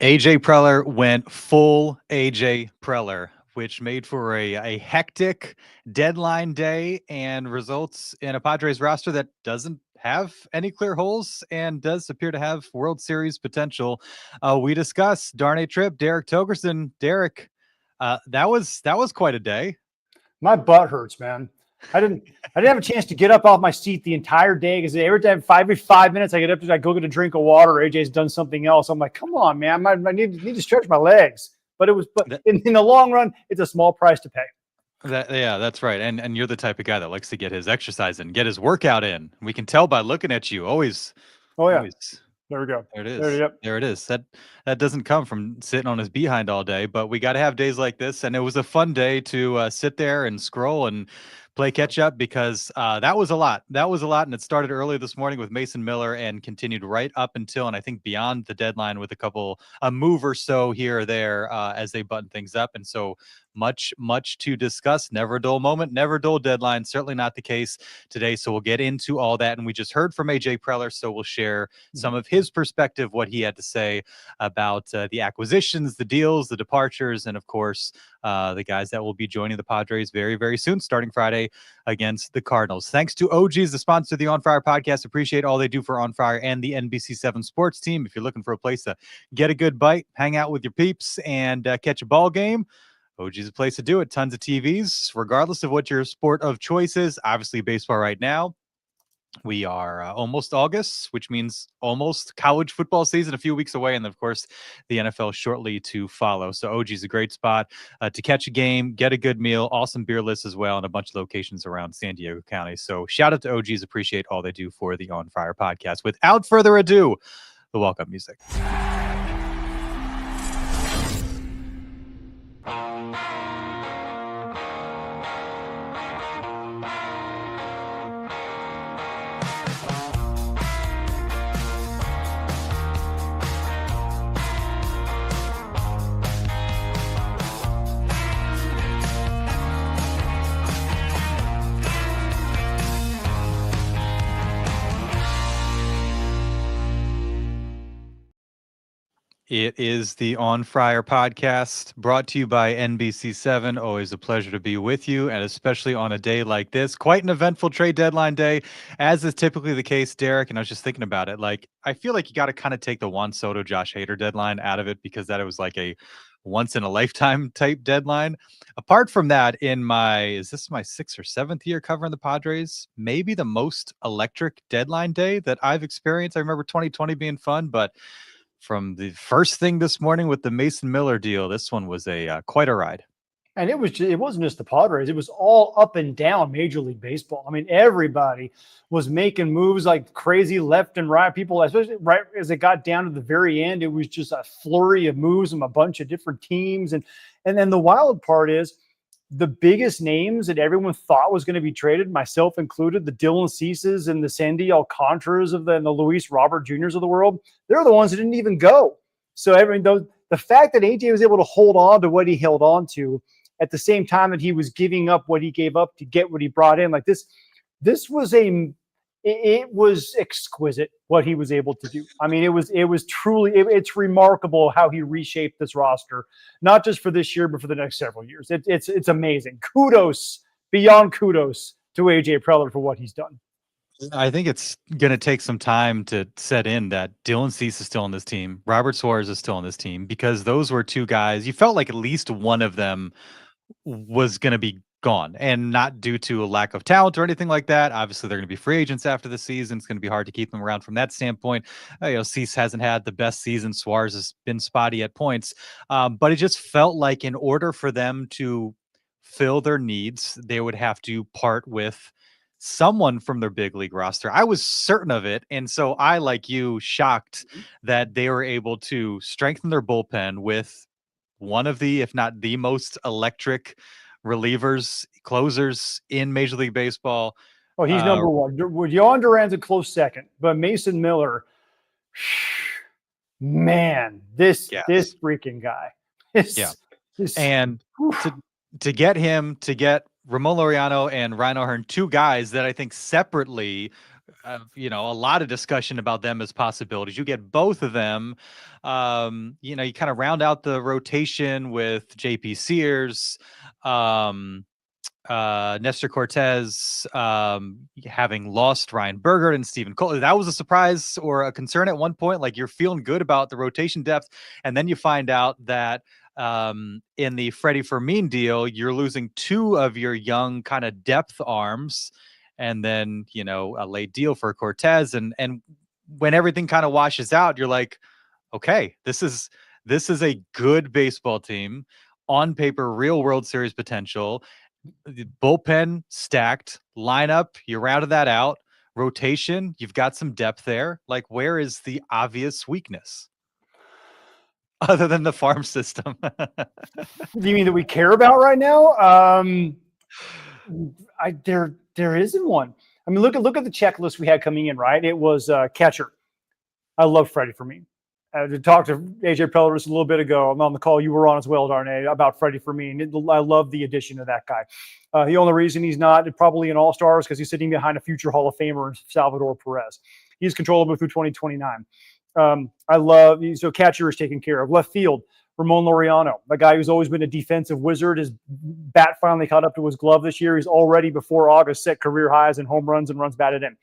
AJ Preller went full AJ Preller, which made for a hectic deadline day and results in a Padres roster that doesn't have any clear holes and does appear to have World Series potential. We discuss Darnay trip, Derek Togerson. Derek, that was quite a day. My butt hurts, man. I didn't have a chance to get up off my seat the entire day because every time 5 minutes I get up, I go get a drink of water. AJ's done something else. I'm like, come on, man. I need to stretch my legs. But in the long run, it's a small price to pay. That's right. And you're the type of guy that likes to get his exercise in, get his workout in. We can tell by looking at you. Always. Oh yeah. Always. There we go. There it is. There it is. That doesn't come from sitting on his behind all day, but we got to have days like this. And it was a fun day to sit there and scroll and play catch up because that was a lot. That was a lot. And it started early this morning with Mason Miller and continued right up until, and I think beyond the deadline with a move or so here or there as they button things up. And so much to discuss. Never a dull moment, never a dull deadline. Certainly not the case today. So we'll get into all that. And we just heard from AJ Preller, so we'll share some of his perspective, what he had to say about the acquisitions, the deals, the departures, and of course, the guys that will be joining the Padres very, very soon, starting Friday against the Cardinals. Thanks to OGs, the sponsor of the On Fire podcast. Appreciate all they do for On Fire and the NBC7 sports team. If you're looking for a place to get a good bite, hang out with your peeps, and catch a ball game, OG is a place to do it. Tons of TVs, regardless of what your sport of choice is. Obviously, baseball right now. We are almost August, which means almost college football season, a few weeks away. And of course, the NFL shortly to follow. So OG is a great spot to catch a game, get a good meal, awesome beer list as well, and a bunch of locations around San Diego County. So shout out to OGs. Appreciate all they do for the On Fire podcast. Without further ado, the welcome music. It is the On Friar podcast brought to you by NBC7. Always a pleasure to be with you, and especially on a day like this. Quite an eventful trade deadline day, as is typically the case, Derek. And I was just thinking about it. Like, I feel like you got to kind of take the Juan Soto, Josh Hader deadline out of it because that it was like a once in a lifetime type deadline. Apart from that, is this my 6th or 7th year covering the Padres? Maybe the most electric deadline day that I've experienced. I remember 2020 being fun, but from the first thing this morning with the Mason Miller deal, this one was quite a ride. And it wasn't just the Padres. It was all up and down Major League Baseball. I mean, everybody was making moves like crazy left and right. People, especially right as it got down to the very end, it was just a flurry of moves from a bunch of different teams. And then the wild part is the biggest names that everyone thought was going to be traded, myself included, the Dylan Ceases and the Sandy Alcantaras and the Luis Robert Juniors of the world, they're the ones that didn't even go. So the fact that AJ was able to hold on to what he held on to at the same time that he was giving up what he gave up to get what he brought in, like this was exquisite what he was able to do. I mean, it's remarkable how he reshaped this roster, not just for this year, but for the next several years. It's amazing. Kudos beyond kudos to AJ Preller for what he's done. I think it's going to take some time to set in that Dylan Cease is still on this team. Robert Suarez is still on this team because those were two guys. You felt like at least one of them was going to be gone, and not due to a lack of talent or anything like that. Obviously, they're going to be free agents after the season. It's going to be hard to keep them around from that standpoint. Cease hasn't had the best season. Suarez has been spotty at points, but it just felt like in order for them to fill their needs, they would have to part with someone from their big league roster. I was certain of it. And so I, like you, shocked that they were able to strengthen their bullpen with one of the, if not the most electric relievers, closers in Major League Baseball. Oh, he's number one. Yohan Duran's a close second, but Mason Miller, man, this freaking guy. To get him, to get Ramon Laureano and Ryan O'Hearn, two guys that I think separately a lot of discussion about them as possibilities. You get both of them. You kind of round out the rotation with JP Sears, Nestor Cortes, having lost Ryan Berger and Stephen Cole. That was a surprise or a concern at one point. Like, you're feeling good about the rotation depth, and then you find out that in the Freddie Fermin deal, you're losing two of your young kind of depth arms, and then a late deal for Cortes, and when everything kind of washes out, you're like, okay, this is a good baseball team on paper, real World Series potential. The bullpen stacked, lineup, you rounded that out. Rotation, you've got some depth there. Like, where is the obvious weakness other than the farm system? Do you mean that we care about right now? There isn't one. I mean, look at the checklist we had coming in, right? It was catcher. I love Freddie Fermin. I talked to AJ Preller just a little bit ago. I'm on the call you were on as well, Darnay, about Freddie Fermin. I love the addition of that guy. The only reason he's not probably an all-star is because he's sitting behind a future Hall of Famer, Salvador Perez. He's controllable through 2029. So catcher is taken care of. Left field, Ramon Laureano, a guy who's always been a defensive wizard. His bat finally caught up to his glove this year. He's already, before August, set career highs in home runs and runs batted in.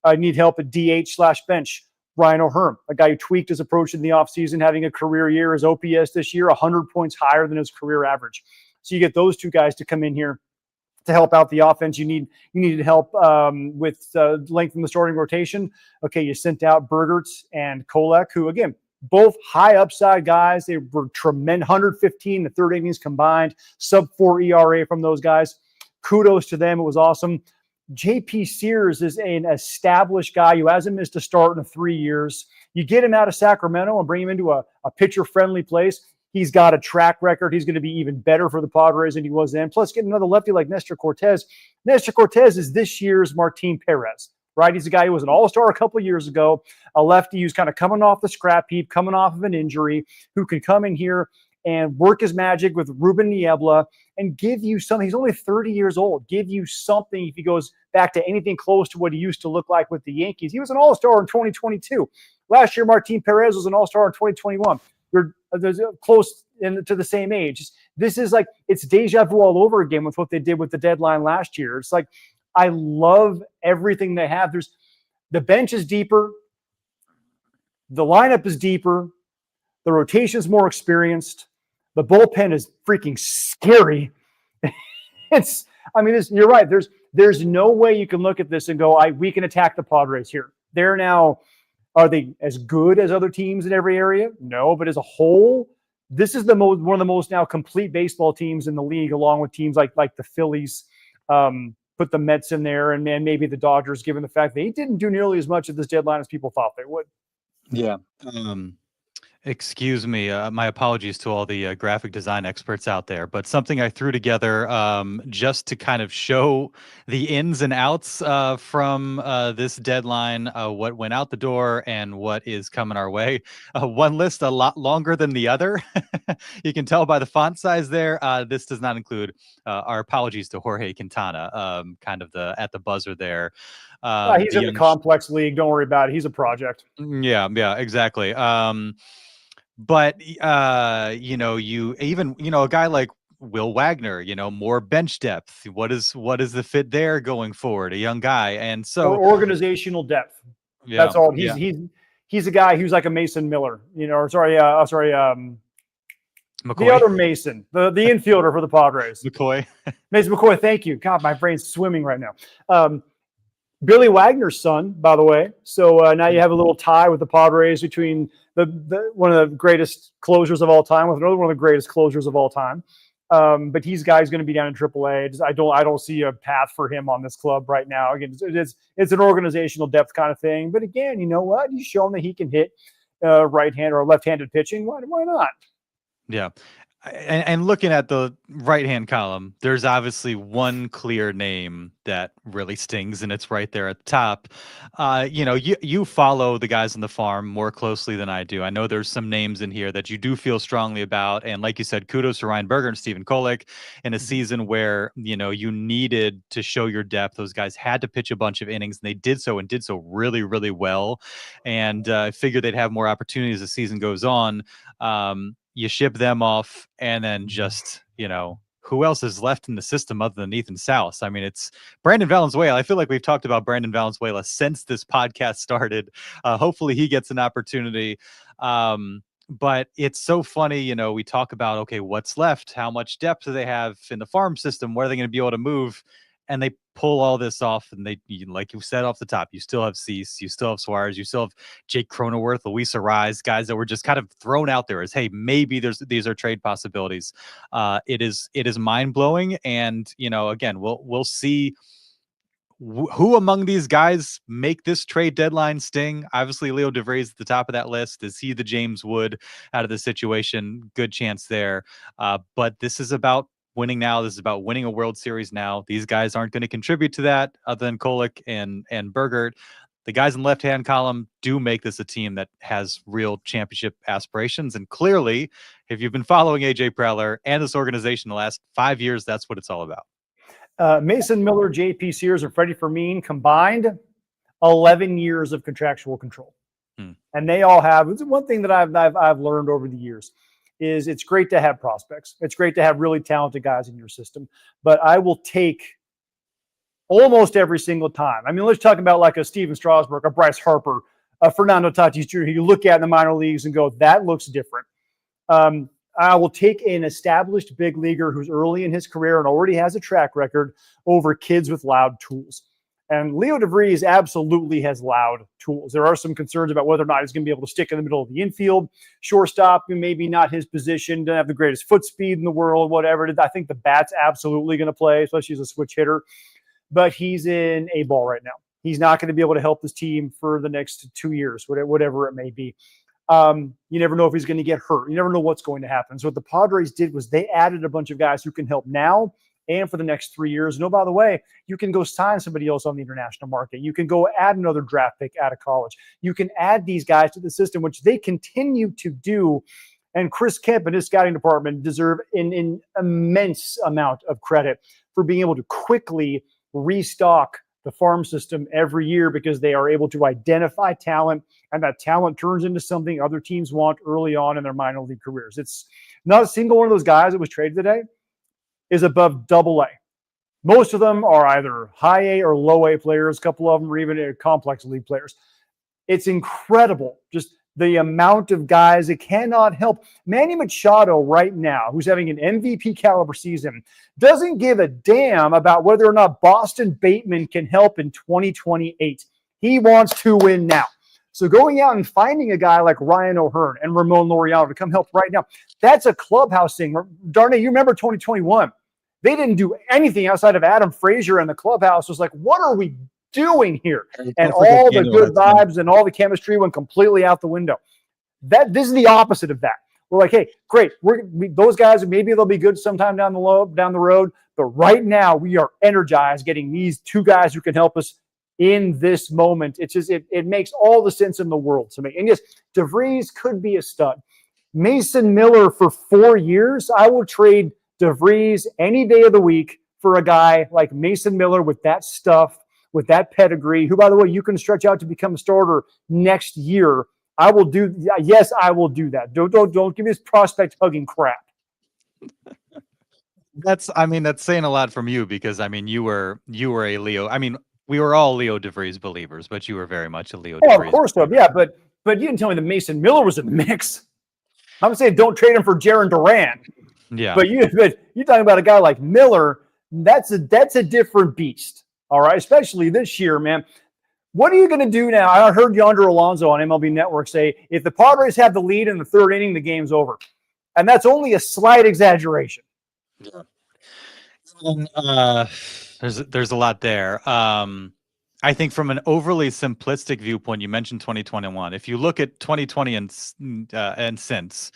I need help at DH/bench. Ryan O'Hearn, a guy who tweaked his approach in the offseason, having a career year. His OPS this year, 100 points higher than his career average. So you get those two guys to come in here to help out the offense. You needed help with length in the starting rotation. Okay, you sent out Bergerts and Kolek, who, again, both high upside guys. They were tremendous, 115 the third innings combined, sub-4 ERA from those guys. Kudos to them. It was awesome. JP Sears is an established guy who hasn't missed a start in 3 years. You get him out of Sacramento and bring him into a pitcher-friendly place. He's got a track record. He's going to be even better for the Padres than he was then. Plus, get another lefty like Nestor Cortes. Nestor Cortes is this year's Martin Perez, right? He's a guy who was an all-star a couple of years ago, a lefty who's kind of coming off the scrap heap, coming off of an injury, who can come in here and work his magic with Ruben Niebla and give you something. He's only 30 years old. Give you something if he goes back to anything close to what he used to look like with the Yankees. He was an all-star in 2022. Last year, Martin Perez was an all-star in 2021. They're close to the same age. This is like, it's deja vu all over again with what they did with the deadline last year. It's like, I love everything they have. The bench is deeper. The lineup is deeper. The rotation is more experienced. The bullpen is freaking scary. You're right. There's no way you can look at this and go, we can attack the Padres here. They're now, are they as good as other teams in every area? No, but as a whole, this is one of the most now complete baseball teams in the league, along with teams like the Phillies. Put the Mets in there, and maybe the Dodgers, given the fact they didn't do nearly as much at this deadline as people thought they would. Yeah. Excuse me. My apologies to all the graphic design experts out there, but something I threw together just to kind of show the ins and outs from this deadline, what went out the door and what is coming our way. One list a lot longer than the other. You can tell by the font size there. This does not include our apologies to Jorge Quintana, kind of at the buzzer there. He's in the complex league. Don't worry about it. He's a project. Yeah, exactly. But you even a guy like Will Wagner, more bench depth. What is the fit there going forward? A young guy, and so organizational depth. Yeah, that's all. He's a guy who's like a Mason Miller, McCoy. The other Mason, the infielder for the Padres. McCoy. Mason McCoy. Thank you. God, my brain's swimming right now. Billy Wagner's son, by the way. So now you have a little tie with the Padres between the one of the greatest closers of all time with another one of the greatest closers of all time. But he's going to be down in AAA. I don't see a path for him on this club right now. Again, it's an organizational depth kind of thing. But again, you know what? He's shown that he can hit right-handed or left-handed pitching. Why not? Yeah. And looking at the right-hand column, there's obviously one clear name that really stings, and it's right there at the top. You follow the guys on the farm more closely than I do. I know there's some names in here that you do feel strongly about, and like you said, kudos to Ryan Berger and Stephen Kolek in a season where you needed to show your depth. Those guys had to pitch a bunch of innings, and they did so, and did so really, really well. And I figured they'd have more opportunities as the season goes on. You ship them off, and then just, who else is left in the system other than Ethan South? I mean, it's Brandon Valenzuela. I feel like we've talked about Brandon Valenzuela since this podcast started. Hopefully he gets an opportunity. But it's so funny, we talk about, okay, what's left? How much depth do they have in the farm system? What are they going to be able to move? And they pull all this off, and like you said off the top, you still have Cease, you still have Suarez, you still have Jake Cronenworth, Luis Arraez, guys that were just kind of thrown out there as, hey, maybe these are trade possibilities. It is mind blowing, and again, we'll see who among these guys make this trade deadline sting. Obviously, Leo De Vries at the top of that list. Is he the James Wood out of the situation? Good chance there. But this is about winning now. This is about winning a World Series now. These guys aren't going to contribute to that other than Kolek and Bergert. The guys in the left-hand column do make this a team that has real championship aspirations. And clearly, if you've been following AJ Preller and this organization the last 5 years, that's what it's all about. Mason Miller, JP Sears, and Freddie Fermin combined 11 years of contractual control. And they all have, it's one thing that I've learned over the years is it's great to have prospects. It's great to have really talented guys in your system, but I will take almost every single time. I mean, let's talk about like a Steven Strasburg, a Bryce Harper, a Fernando Tatis Jr., who you look at in the minor leagues and go, that looks different. I will take an established big leaguer who's early in his career and already has a track record over kids with loud tools. And Leo De Vries absolutely has loud tools. There are some concerns about whether or not he's going to be able to stick in the middle of the infield. Shortstop, maybe not his position, doesn't have the greatest foot speed in the world, whatever. I think the bat's absolutely going to play, especially as a switch hitter. But he's in A ball right now. He's not going to be able to help this team for the next 2 years, whatever it may be. You never know if he's going to get hurt. You never know what's going to happen. So what the Padres did was they added a bunch of guys who can help now and for the next 3 years. And oh, by the way, you can go sign somebody else on the international market. You can go add another draft pick out of college. You can add these guys to the system, which they continue to do. And Chris Kemp and his scouting department deserve an immense amount of credit for being able to quickly restock the farm system every year because they are able to identify talent, and that talent turns into something other teams want early on in their minor league careers. It's not a single one of those guys that was traded today is above double A. Most of them are either high A or low A players. A couple of them are even complex league players. It's incredible just the amount of guys that cannot help. Manny Machado right now, who's having an MVP caliber season, doesn't give a damn about whether or not Boston Bateman can help in 2028. He wants to win now. So going out and finding a guy like Ryan O'Hearn and Ramon Laureano to come help right now, that's a clubhouse thing. Darnay, you remember 2021. They didn't do anything outside of Adam Frazier, and the clubhouse was like, what are we doing here? And all the good vibes and all the chemistry went completely out the window. This is the opposite of that. We're like, hey, great. Those guys, maybe they'll be good sometime down the road. But right now, we are energized getting these two guys who can help us in this moment. It's just it makes all the sense in the world to me. And yes, De Vries could be a stud. Mason Miller for 4 years, I will trade De Vries any day of the week for a guy like Mason Miller with that stuff, with that pedigree, who, by the way, you can stretch out to become a starter next year. I will do. Yes, I will do that. Don't give me this prospect hugging crap. That's saying a lot from you because you were a Leo. We were all Leo De Vries believers, but you were very much a Leo De Vries. Of course, so. Yeah, but you didn't tell me that Mason Miller was in the mix. I'm saying don't trade him for Jarren Duran. Yeah, but you're talking about a guy like Miller. That's a different beast. All right, especially this year, man. What are you going to do now? I heard Yonder Alonso on MLB Network say, if the Padres have the lead in the third inning, the game's over. And that's only a slight exaggeration. Yeah. There's a lot there. I think from an overly simplistic viewpoint, you mentioned 2021. If you look at 2020 and since,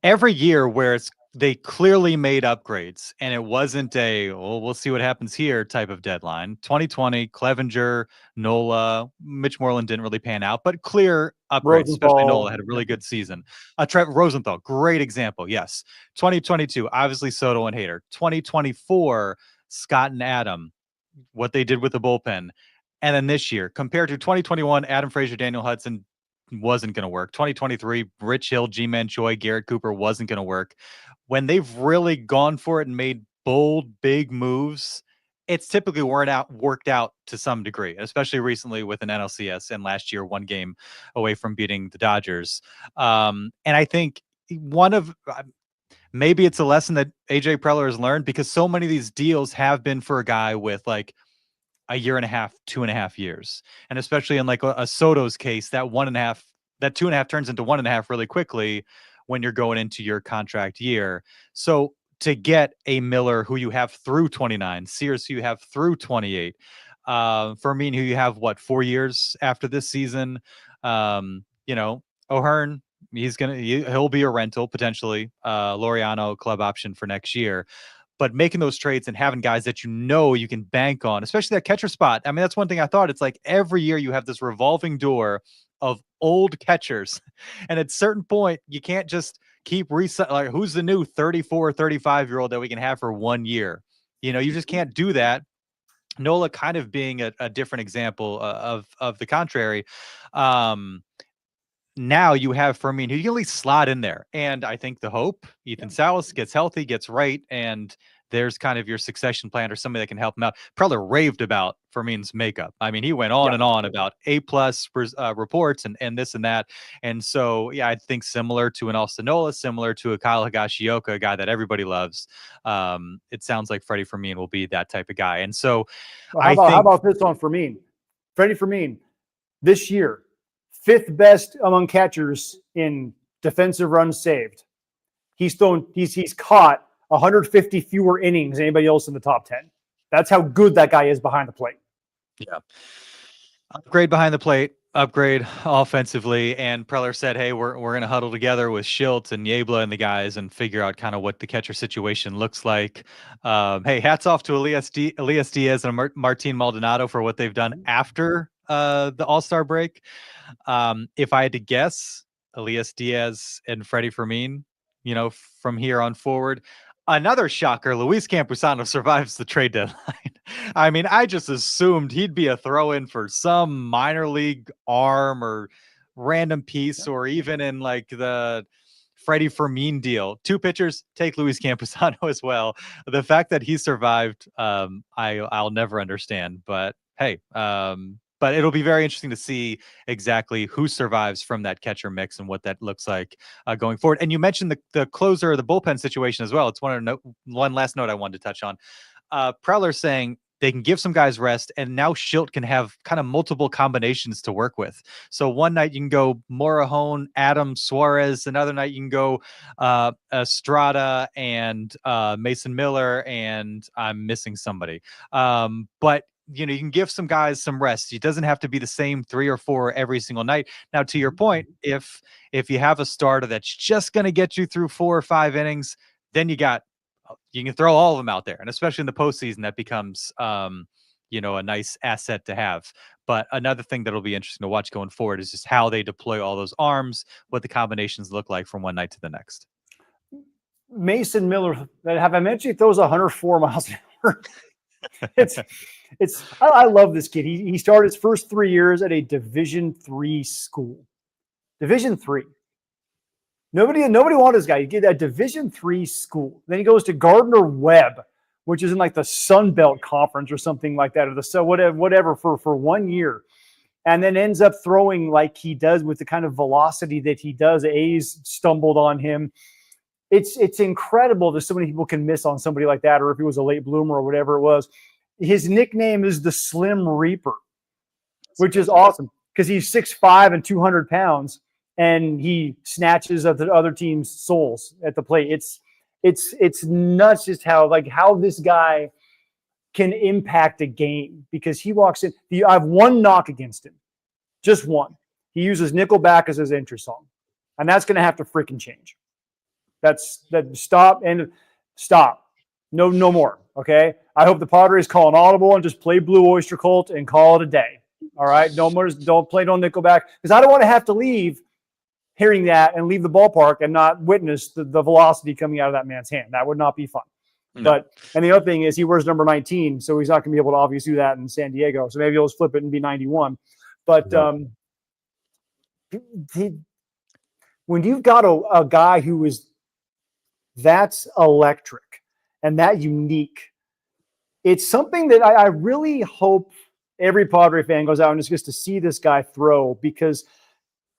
every year where it's they clearly made upgrades, and it wasn't a, well, we'll see what happens here type of deadline. 2020, Clevenger, Nola, Mitch Moreland didn't really pan out, but clear upgrades, especially Nola had a really good season. Trevor Rosenthal, great example. Yes. 2022, obviously Soto and Hader. 2024, Scott and Adam, what they did with the bullpen. And then this year, compared to 2021, Adam Frazier, Daniel Hudson wasn't going to work. 2023, Rich Hill, G-Man Choi, Garrett Cooper wasn't going to work. When they've really gone for it and made bold, big moves, it's typically worked out to some degree, especially recently with an NLCS and last year 1 game away from beating the Dodgers. And I think maybe it's a lesson that AJ Preller has learned, because so many of these deals have been for a guy with like a year and a half, 2.5 years. And especially in like a Soto's case, that 1.5, that 2.5 turns into 1.5 really quickly when you're going into your contract year. So to get a Miller who you have through 29, Sears who you have through 28, Fermin who you have 4 years after this season, O'Hearn, he'll be a rental potentially, Laureano club option for next year. But making those trades and having guys that you can bank on, especially that catcher spot. I mean, that's one thing I thought. It's like every year you have this revolving door of old catchers. And at a certain point, you can't just keep like, who's the new 34, 35-year-old that we can have for 1 year? You just can't do that. Nola kind of being a different example of the contrary. Now you have Fermin who you can at least slot in there. And I think the hope, Ethan Salas gets healthy, gets right, and there's kind of your succession plan or somebody that can help him out. Preller raved about Fermin's makeup. I mean, he went on and on about A+ reports and this and that. And so, I think similar to an Austin Nola, similar to a Kyle Higashioka, a guy that everybody loves. It sounds like Freddie Fermin will be that type of guy. And so how about this on Fermin? Freddie Fermin this year, 5th best among catchers in defensive runs saved. He's caught 150 fewer innings than anybody else in the top 10. That's how good that guy is behind the plate. Yeah. Upgrade behind the plate, upgrade offensively. And Preller said, hey, we're going to huddle together with Schultz and Yebla and the guys and figure out kind of what the catcher situation looks like. Hey, hats off to Elias Diaz and Martin Maldonado for what they've done after the All-Star break. If I had to guess, Elias Diaz and Freddie Fermin, from here on forward. Another shocker, Luis Campusano survives the trade deadline. I mean, I just assumed he'd be a throw-in for some minor league arm or random piece, or even in like the Freddie Fermin deal. 2 pitchers, take Luis Campusano as well. The fact that he survived, I'll never understand. But hey, but it'll be very interesting to see exactly who survives from that catcher mix and what that looks like going forward. And you mentioned the closer of the bullpen situation as well. It's one last note I wanted to touch on. Preller saying they can give some guys rest, and now Schilt can have kind of multiple combinations to work with. So one night you can go Morahone, Adam, Suarez. Another night you can go Estrada and Mason Miller, and I'm missing somebody. But you can give some guys some rest. It doesn't have to be the same 3 or 4 every single night. Now, to your point, if you have a starter that's just going to get you through 4 or 5 innings, then you can throw all of them out there. And especially in the postseason, that becomes, a nice asset to have. But another thing that'll be interesting to watch going forward is just how they deploy all those arms, what the combinations look like from one night to the next. Mason Miller, have I mentioned he throws 104 miles an hour? I love this kid. He started his first 3 years at a Division III school. Division III. Nobody wanted this guy. He did that Division III school. Then he goes to Gardner-Webb, which is in like the Sun Belt Conference or something like that, or whatever for 1 year, and then ends up throwing like he does with the kind of velocity that he does. A's stumbled on him. It's incredible that so many people can miss on somebody like that, or if he was a late bloomer or whatever it was. His nickname is the Slim Reaper, which is awesome because he's 6'5" and 200 pounds, and he snatches at the other team's souls at the plate. It's nuts just how this guy can impact a game, because he walks in. I have one knock against him, just one. He uses Nickelback as his intro song, and that's going to have to freaking change. Stop and stop. No more. Okay. I hope the Padres call an audible and just play Blue Oyster Cult and call it a day. All right. No more. Don't play no Nickelback, because I don't want to have to leave hearing that and leave the ballpark and not witness the velocity coming out of that man's hand. That would not be fun. No. But, and the other thing is he wears number 19, so he's not going to be able to obviously do that in San Diego. So maybe he'll just flip it and be 91. But when you've got a guy who is that's electric and that unique, it's something that I really hope every Padre fan goes out and just gets to see this guy throw, because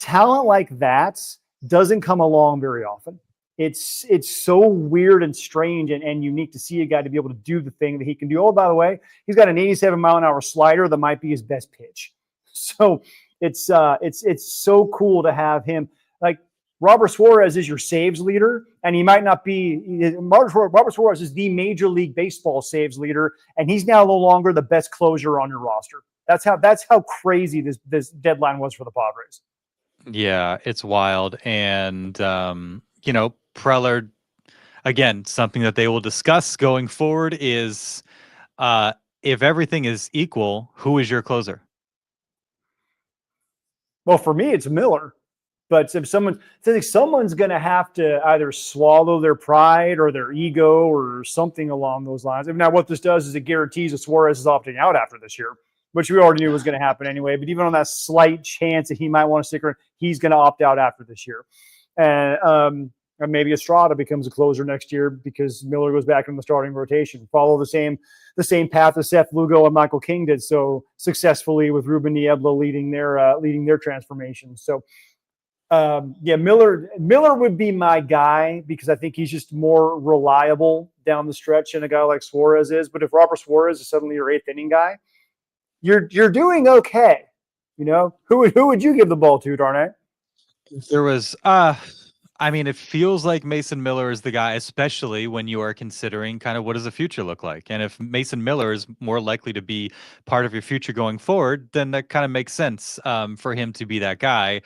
talent like that doesn't come along very often. It's so weird and strange and unique to see a guy to be able to do the thing that he can do. Oh, by the way, he's got an 87-mile-an-hour slider that might be his best pitch. So it's so cool to have him. Like, Robert Suarez is your saves leader, and he might not be. Robert Suarez is the Major League Baseball saves leader, and he's now no longer the best closer on your roster. That's how crazy this deadline was for the Padres. Yeah, it's wild. And Preller, again, something that they will discuss going forward is if everything is equal, who is your closer? Well, for me, it's Miller. But if someone's going to have to either swallow their pride or their ego or something along those lines. Now, what this does is it guarantees that Suarez is opting out after this year, which we already knew was going to happen anyway. But even on that slight chance that he might want to stick around, he's going to opt out after this year. And maybe Estrada becomes a closer next year because Miller goes back in the starting rotation. Follow the same path as Seth Lugo and Michael King did so successfully, with Ruben Niebla leading their transformation. So. Miller would be my guy, because I think he's just more reliable down the stretch than a guy like Suarez is. But if Robert Suarez is suddenly your 8th inning guy, you're doing okay. Who would you give the ball to, Darnay? There was it feels like Mason Miller is the guy, especially when you are considering kind of what does the future look like. And if Mason Miller is more likely to be part of your future going forward, then that kind of makes sense for him to be that guy.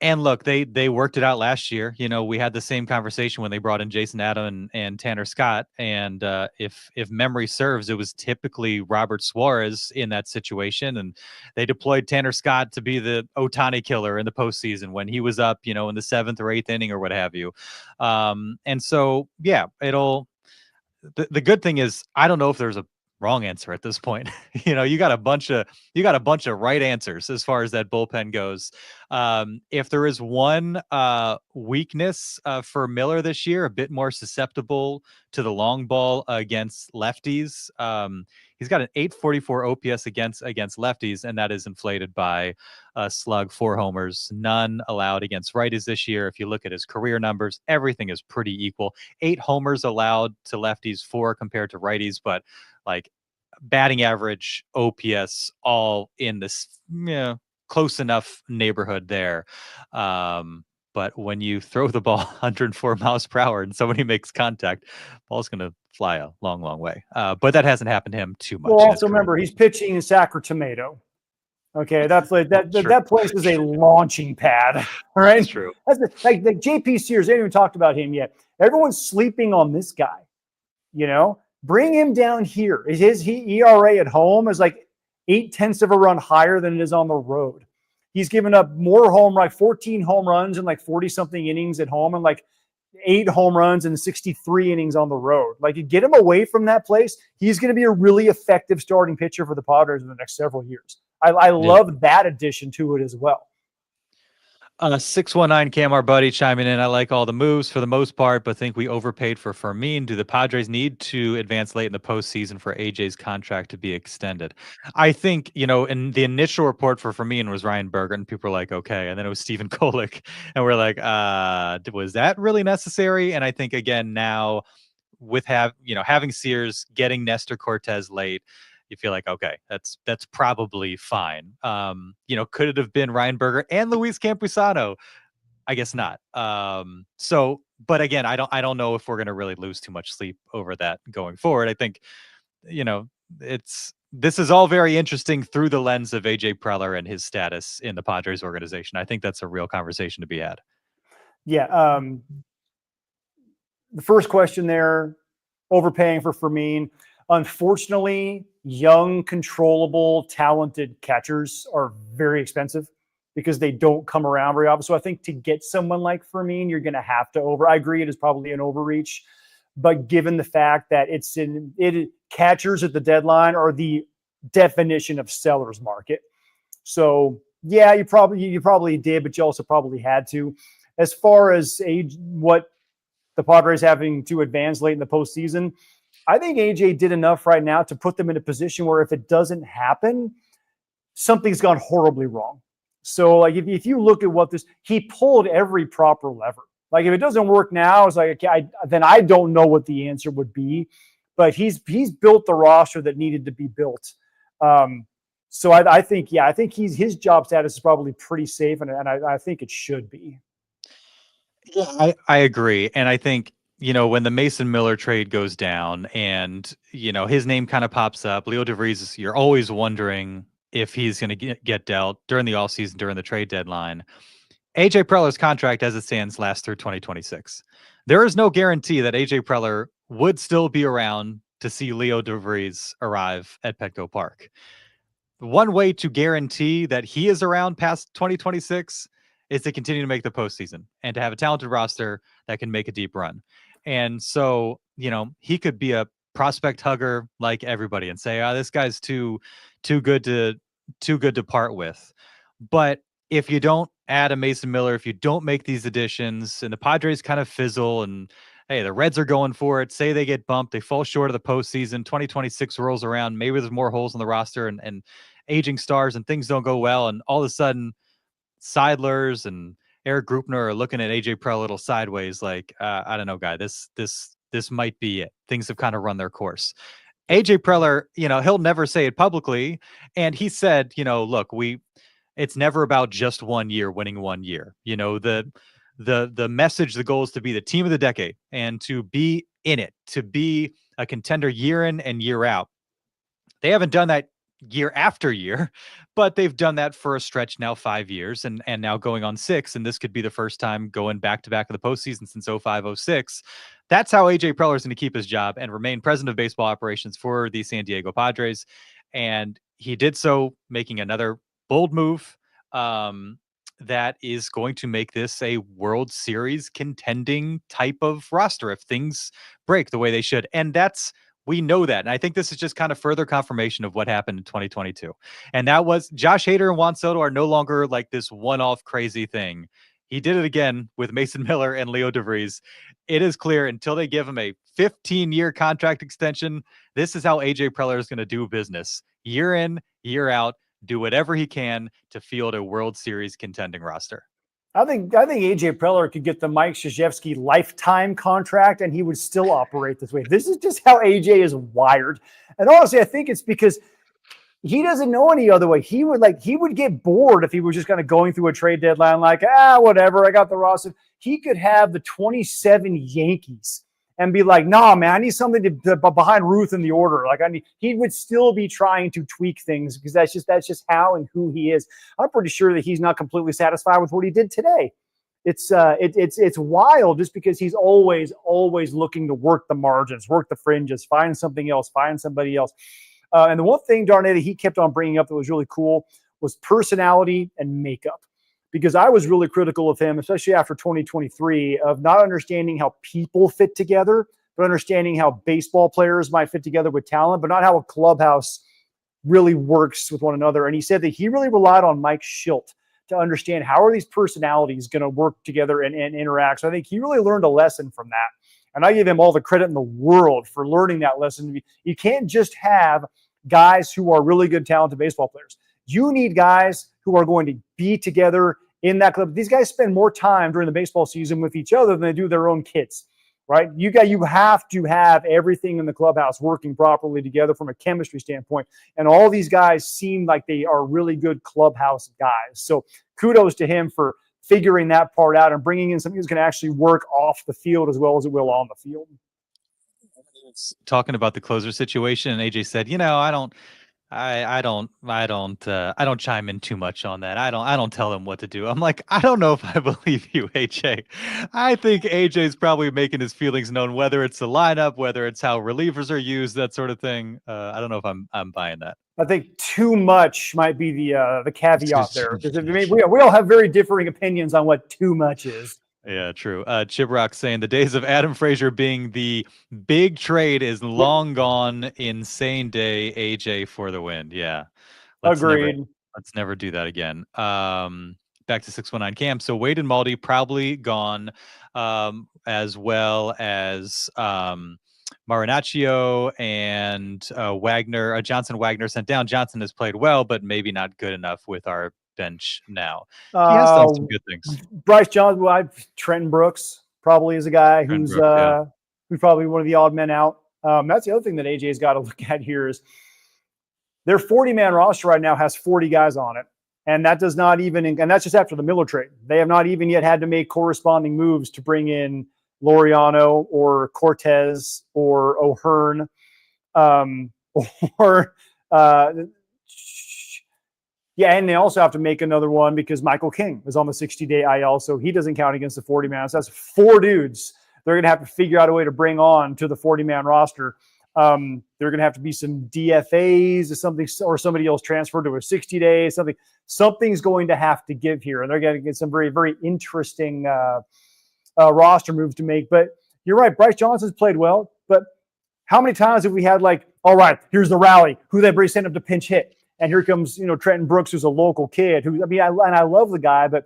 And look, they worked it out last year. We had the same conversation when they brought in Jason Adam and Tanner Scott. And if memory serves, it was typically Robert Suarez in that situation. And they deployed Tanner Scott to be the Ohtani killer in the postseason when he was up, in the 7th or 8th inning or what have you. And so, yeah, the good thing is, I don't know if there's a wrong answer at this point. You got a bunch of right answers as far as that bullpen goes. If there is one weakness for Miller this year, a bit more susceptible to the long ball against lefties. He's got an 844 OPS against lefties, and that is inflated by a slug, 4 homers, none allowed against righties this year. If you look at his career numbers, everything is pretty equal. 8 homers allowed to lefties, 4 compared to righties, but like batting average, OPS, all in this close enough neighborhood there. But when you throw the ball 104 miles per hour and somebody makes contact, ball's going to fly a long, long way. But that hasn't happened to him too much. Well, also remember, he's pitching in Sacramento. Okay, that place is a launching pad. All right, that's true. That's like JP Sears. They haven't even talked about him yet. Everyone's sleeping on this guy. Bring him down here. His ERA at home is like 0.8 of a run higher than it is on the road. He's given up more 14 home runs in like 40-something innings at home, and like 8 home runs and 63 innings on the road. Like, you get him away from that place, he's going to be a really effective starting pitcher for the Padres in the next several years. I love that addition to it as well. 619 Cam, our buddy, chiming in. I like all the moves for the most part, but think we overpaid for Fermin. Do the Padres need to advance late in the postseason for AJ's contract to be extended? I think, in the initial report for Fermin was Ryan Berger, and people were like, okay. And then it was Stephen Kolek, and we're like, was that really necessary? And I think, again, now with having Sears, getting Nestor Cortes late, you feel like, okay, that's probably fine. Could it have been Ryan Berger and Luis Campusano? I guess not. But again, I don't know if we're going to really lose too much sleep over that going forward. I think, this is all very interesting through the lens of AJ Preller and his status in the Padres organization. I think that's a real conversation to be had. Yeah. The first question there, overpaying for Fermin. Unfortunately, young, controllable, talented catchers are very expensive because they don't come around very often. So I think to get someone like Fermin, you're going to have to I agree, it is probably an overreach. But given the fact that catchers at the deadline are the definition of seller's market. So yeah, you probably did, but you also probably had to. As far as what the Padres having to advance late in the postseason, I think AJ did enough right now to put them in a position where if it doesn't happen, something's gone horribly wrong. So like if you look at he pulled every proper lever. Like if it doesn't work now, it's like then I don't know what the answer would be. But he's built the roster that needed to be built. So I think his job status is probably pretty safe, and I think it should be. Yeah, I agree. And I think, when the Mason Miller trade goes down and, his name kind of pops up, Leo De Vries, you're always wondering if he's going to get dealt during the offseason, during the trade deadline. AJ Preller's contract as it stands lasts through 2026. There is no guarantee that AJ Preller would still be around to see Leo De Vries arrive at Petco Park. One way to guarantee that he is around past 2026 is to continue to make the postseason and to have a talented roster that can make a deep run. And so, he could be a prospect hugger like everybody and say, this guy's too good to part with. But if you don't add a Mason Miller, if you don't make these additions and the Padres kind of fizzle and hey, the Reds are going for it, say they get bumped, they fall short of the postseason, 2026 rolls around, maybe there's more holes in the roster and aging stars and things don't go well. And all of a sudden Seidlers and Eric Grupner are looking at AJ Preller a little sideways. Like, I don't know, guy, this might be it. Things have kind of run their course. AJ Preller, he'll never say it publicly. And he said, look, it's never about just 1 year, winning 1 year. The message, the goal is to be the team of the decade and to be in it, to be a contender year in and year out. They haven't done that year after year, but they've done that for a stretch now, 5 years and now going on 6. And this could be the first time going back to back of the postseason since 05-06. That's how AJ Preller is going to keep his job and remain president of baseball operations for the San Diego Padres. And he did so making another bold move that is going to make this a World Series contending type of roster if things break the way they should. And we know that. And I think this is just kind of further confirmation of what happened in 2022. And that was Josh Hader and Juan Soto are no longer like this one-off crazy thing. He did it again with Mason Miller and Leo De Vries. It is clear until they give him a 15-year contract extension, this is how AJ Preller is going to do business. Year in, year out, do whatever he can to field a World Series contending roster. I think AJ Preller could get the Mike Krzyzewski lifetime contract and he would still operate this way. This is just how AJ is wired. And honestly, I think it's because he doesn't know any other way. He would get bored if he was just kind of going through a trade deadline like, whatever, I got the roster. He could have the 27 Yankees and be like, nah, man, I need something to behind Ruth in the order. He would still be trying to tweak things because that's just how and who he is. I'm pretty sure that he's not completely satisfied with what he did today. It's wild just because he's always looking to work the margins, work the fringes, find something else, find somebody else. And the one thing, Darnay, that he kept on bringing up that was really cool was personality and makeup. Because I was really critical of him, especially after 2023, of not understanding how people fit together, but understanding how baseball players might fit together with talent, but not how a clubhouse really works with one another. And he said that he really relied on Mike Schilt to understand how are these personalities going to work together and interact. So I think he really learned a lesson from that. And I give him all the credit in the world for learning that lesson. You can't just have guys who are really good, talented baseball players. You need guys who are going to be together in that club. These guys spend more time during the baseball season with each other than they do their own kids, right? You have to have everything in the clubhouse working properly together from a chemistry standpoint. And all these guys seem like they are really good clubhouse guys. So kudos to him for figuring that part out and bringing in something who's going to actually work off the field as well as it will on the field. Talking about the closer situation, and AJ said, I don't chime in too much on that. I don't tell him what to do. I'm like, I don't know if I believe you, AJ. I think AJ's probably making his feelings known, whether it's the lineup, whether it's how relievers are used, that sort of thing. I don't know if I'm buying that. I think too much might be the caveat there, because I mean, we all have very differing opinions on what too much is. Yeah, true. Chip Rock saying the days of Adam Frazier being the big trade is long gone. Insane day, AJ for the win. Yeah. Agreed. Let's never do that again. Back to 619 Cam. So Wade and Maldi probably gone, as well as Marinaccio and Wagner. Johnson Wagner sent down. Johnson has played well, but maybe not good enough with our bench now. He has done some good things. Bryce Johnson, Trenton Brooks probably is a guy who's probably one of the odd men out. That's the other thing that AJ's got to look at here is their 40-man roster right now has 40 guys on it. And that does not even, and that's just after the Miller trade. They have not even yet had to make corresponding moves to bring in Laureano or Cortes or O'Hearn, and they also have to make another one because Michael King is on the 60-day IL, so he doesn't count against the 40-man. So that's 4 dudes they're going to have to figure out a way to bring on to the 40-man roster. There are going to have to be some DFAs or something, or somebody else transferred to a 60-day, something. Something's going to have to give here, and they're going to get some very, very interesting roster moves to make. But you're right, Bryce Johnson's played well, but how many times have we had like, all right, here's the rally, who they sent up to pinch hit, and here comes Trenton Brooks, who's a local kid. Who I love the guy, but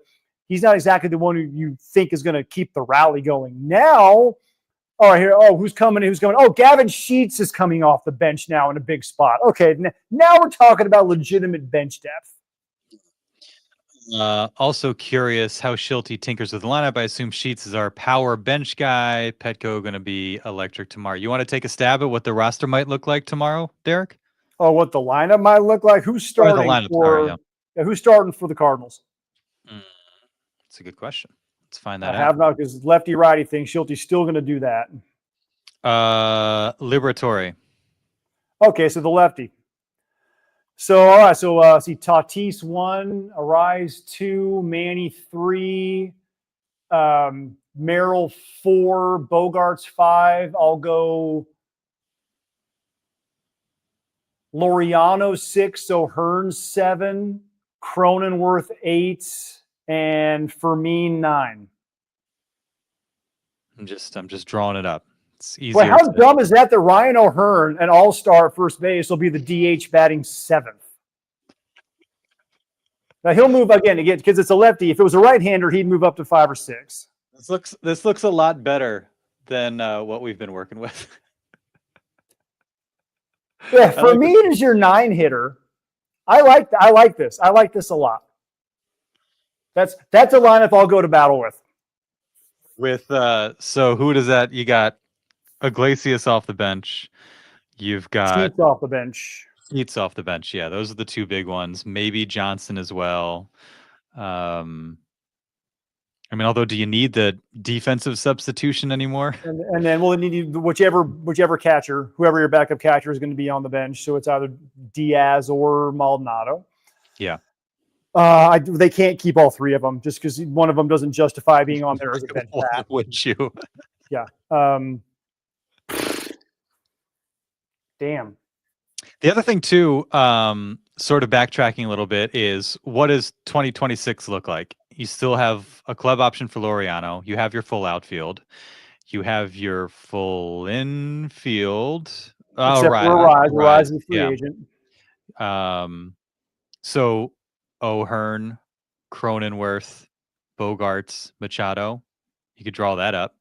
he's not exactly the one who you think is going to keep the rally going. Now, who's coming? Oh, Gavin Sheets is coming off the bench now in a big spot. Okay, now we're talking about legitimate bench depth. Also curious how Schulte tinkers with the lineup. I assume Sheets is our power bench guy. Petco going to be electric tomorrow. You want to take a stab at what the roster might look like tomorrow, Derek? Oh, what the lineup might look like? Who's starting who's starting for the Cardinals? That's a good question. Let's find that out. I have not, because lefty-righty thing. Schulte's still going to do that. Liberatore. Okay, so the lefty. So, all right. So, see, Tatis 1, Arise 2, Manny 3, Merrill 4, Bogarts 5. I'll go Laureano 6, O'Hearn 7, Cronenworth 8, and Fermin 9. I'm just drawing it up. It's easier. Wait, how dumb is that Ryan O'Hearn, an all-star at first base, will be the DH batting 7th? Now he'll move again because it's a lefty. If it was a right-hander, he'd move up to 5 or 6. This looks a lot better than what we've been working with. Yeah, Fermin is your 9 hitter. I like this. I like this a lot. That's a lineup I'll go to battle with. So who does that? You got Iglesias off the bench. You've got Sheets off the bench. Sheets off the bench. Yeah, those are the 2 big ones. Maybe Johnson as well. Although, do you need the defensive substitution anymore? And then we'll need whichever catcher, whoever your backup catcher is going to be on the bench. So it's either Diaz or Maldonado. Yeah. They can't keep all 3 of them just because one of them doesn't justify being on there as a bench bat. Would you? Yeah. Damn. The other thing too, sort of backtracking a little bit, is what does 2026 look like? You still have a club option for Laureano. You have your full outfield. You have your full infield. Except for Rise is free agent. So O'Hearn, Cronenworth, Bogarts, Machado. You could draw that up.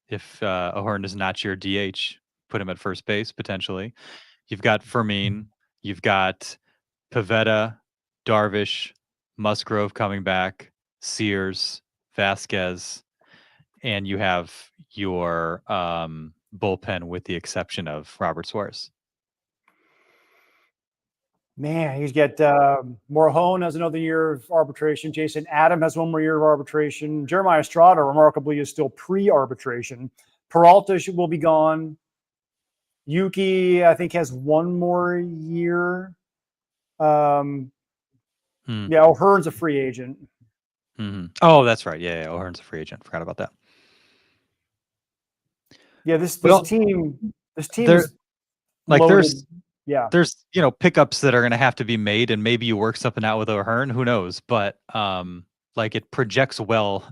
If O'Hearn is not your DH, put him at first base potentially. You've got Fermin. You've got Pivetta, Darvish, Musgrove coming back, Sears, Vasquez, and you have your bullpen with the exception of Robert Suarez. Man, he's got Morhone has another year of arbitration. Jason Adam has 1 more year of arbitration. Jeremiah Estrada, remarkably, is still pre-arbitration. Peralta will be gone. Yuki, I think, has 1 more year. Yeah, O'Hearn's a free agent. Oh, that's right. Yeah, O'Hearn's a free agent. Forgot about that. Yeah, this team is like loaded. Yeah, there's pickups that are going to have to be made, and maybe you work something out with O'Hearn. Who knows? But like it projects well.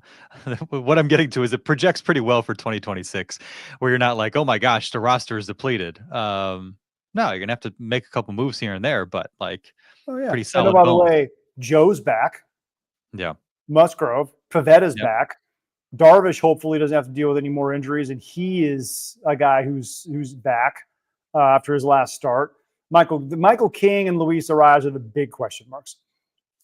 What I'm getting to is it projects pretty well for 2026, where you're not like, oh my gosh, the roster is depleted. No, you're gonna have to make a couple moves here and there, but like, pretty And oh, solid by the bones. way, Joe's back. Yeah, Musgrove, Pavetta's yep. back. Darvish hopefully doesn't have to deal with any more injuries, and he is a guy who's back after his last start. Michael King and Luis Arias are the big question marks.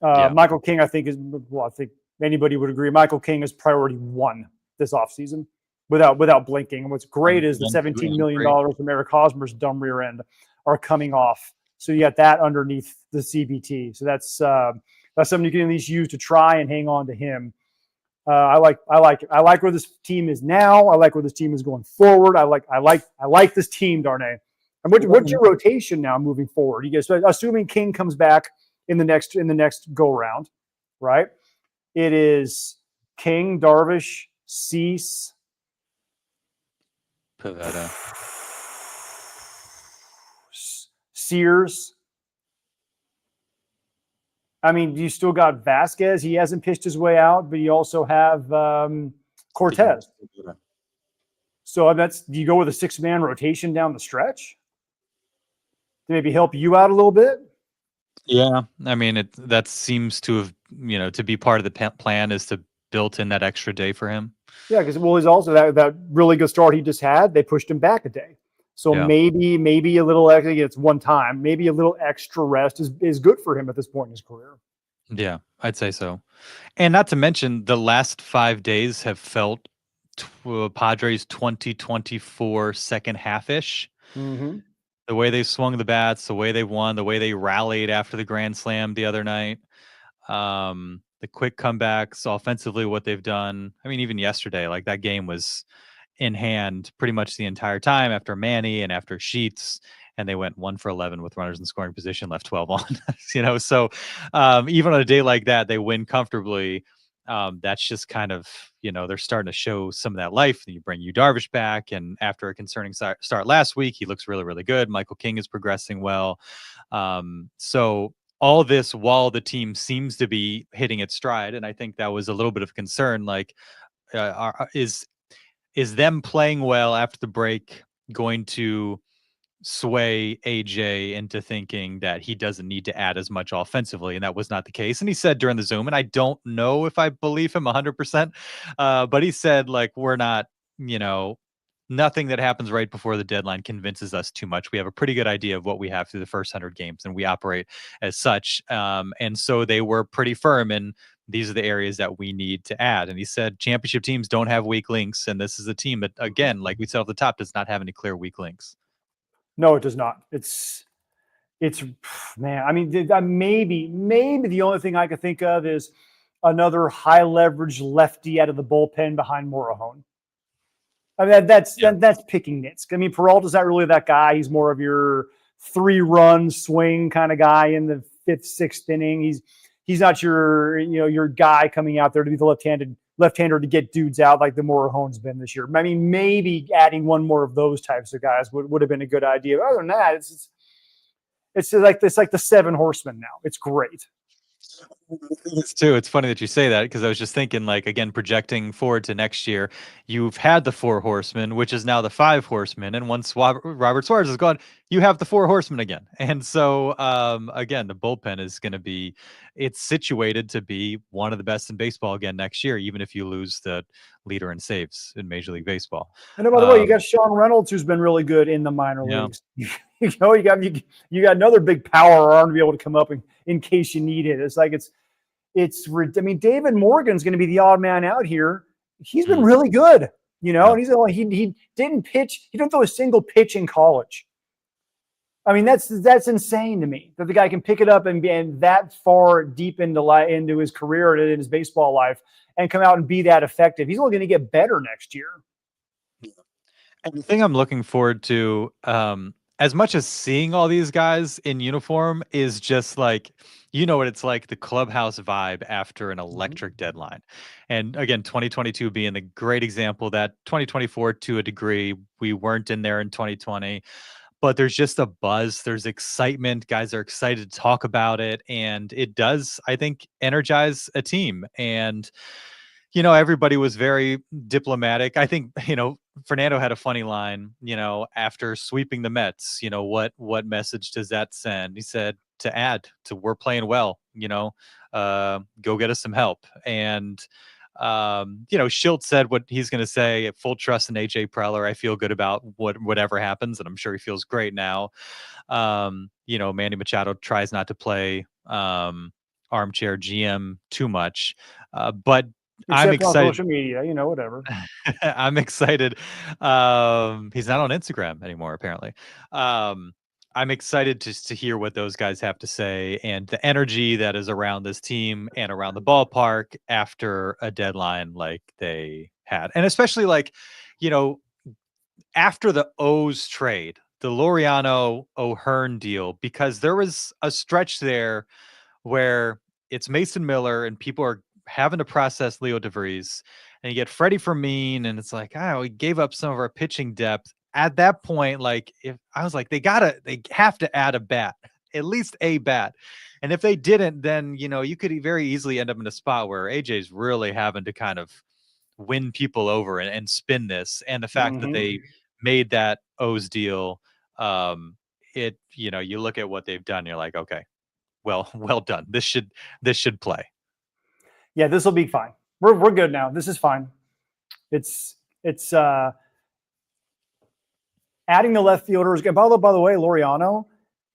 Michael King, I think I think anybody would agree. Michael King is priority one this offseason without blinking. And what's great is the $17 million from Eric Hosmer's dumb rear end are coming off. So you got that underneath the CBT. So that's something you can at least use to try and hang on to him. I like it. I like where this team is now. I like where this team is going forward. I like this team, Darnay. And what's your rotation now moving forward? You guys, assuming King comes back in the next go round, right? It is King, Darvish, Cease, Pavetta, Sears. I mean, you still got Vasquez. He hasn't pitched his way out, but you also have Cortes. So do you go with a 6-man rotation down the stretch to maybe help you out a little bit? Yeah, I mean, that seems to have, to be part of the plan is to build in that extra day for him. Yeah, because he's also that really good start he just had. They pushed him back a day, so maybe a little extra. It's one time. Maybe a little extra rest is good for him at this point in his career. Yeah, I'd say so. And not to mention, the last 5 days have felt Padres 2024 second half-ish. Mm-hmm. The way they swung the bats, the way they won, the way they rallied after the grand slam the other night, the quick comebacks, offensively, what they've done. I mean, even yesterday, like that game was in hand pretty much the entire time after Manny and after Sheets, and they went 1 for 11 with runners in scoring position, left 12 on. So even on a day like that, they win comfortably. That's just kind of, they're starting to show some of that life. You bring Darvish back, and after a concerning start last week, he looks really, really good. Michael King is progressing well. So all this while the team seems to be hitting its stride, and I think that was a little bit of concern. Like, is them playing well after the break going to sway AJ into thinking that he doesn't need to add as much offensively? And that was not the case. And he said during the Zoom, and I don't know if I believe him 100%, but he said, like, we're not, nothing that happens right before the deadline convinces us too much. We have a pretty good idea of what we have through the first 100 games, and we operate as such. And so they were pretty firm in, these are the areas that we need to add. And he said championship teams don't have weak links, and this is a team that, again, like we said off the top, does not have any clear weak links. No, it does not. It's man. I mean, maybe the only thing I could think of is another high leverage lefty out of the bullpen behind O'Hearn. I mean, that's picking nits. I mean, Peralta's not really that guy. He's more of your 3-run swing kind of guy in the 5th, 6th inning. He's not your guy coming out there to be the left-hander to get dudes out like the O'Hearn's been this year. I mean, maybe adding one more of those types of guys would have been a good idea. But other than that, it's like the 7 horsemen now. It's great. It's funny that you say that, because I was just thinking, like, again, projecting forward to next year, you've had the 4 horsemen, which is now the 5 horsemen, and once Robert Suarez is gone, you have the 4 horsemen again. And so again, the bullpen is going to be, it's situated to be one of the best in baseball again next year, even if you lose the leader in saves in Major League Baseball. And by the way, you got Sean Reynolds, who's been really good in the minor leagues. You got another big power arm to be able to come up in case you need it. It's like I mean, David Morgan's going to be the odd man out here. He's been really good, and he didn't pitch. He didn't throw a single pitch in college. I mean, that's insane to me that the guy can pick it up and be that far deep into his career and in his baseball life and come out and be that effective. He's only going to get better next year. And the thing I'm looking forward to, as much as seeing all these guys in uniform is just like, you know what it's like, the clubhouse vibe after an electric deadline. And again, 2022 being the great example, that 2024 to a degree, we weren't in there in 2020, but there's just a buzz, there's excitement, guys are excited to talk about it, and it does, I think, energize a team. And everybody was very diplomatic. I think, Fernando had a funny line, after sweeping the Mets, what message does that send? He said, to add to, we're playing well, go get us some help. And, Schultz said what he's going to say, full trust in AJ Preller. I feel good about whatever happens, and I'm sure he feels great now. Manny Machado tries not to play armchair GM too much, but I'm Except on excited. social media, whatever. I'm excited. He's not on Instagram anymore, apparently. I'm excited just to hear what those guys have to say, and the energy that is around this team and around the ballpark after a deadline like they had. And especially after the O's trade, the Laureano O'Hearn deal, because there was a stretch there where it's Mason Miller and people are having to process Leo De Vries, and you get Freddie Fermin, and it's like, we gave up some of our pitching depth. At that point, if I was like, they have to add a bat, at least a bat. And if they didn't, then, you could very easily end up in a spot where AJ's really having to kind of win people over and spin this. And the fact that they made that O's deal, you look at what they've done, you're like, okay, well done. This should play. Yeah, this will be fine. We're good now. This is fine. It's adding the left fielders. By the way, Laureano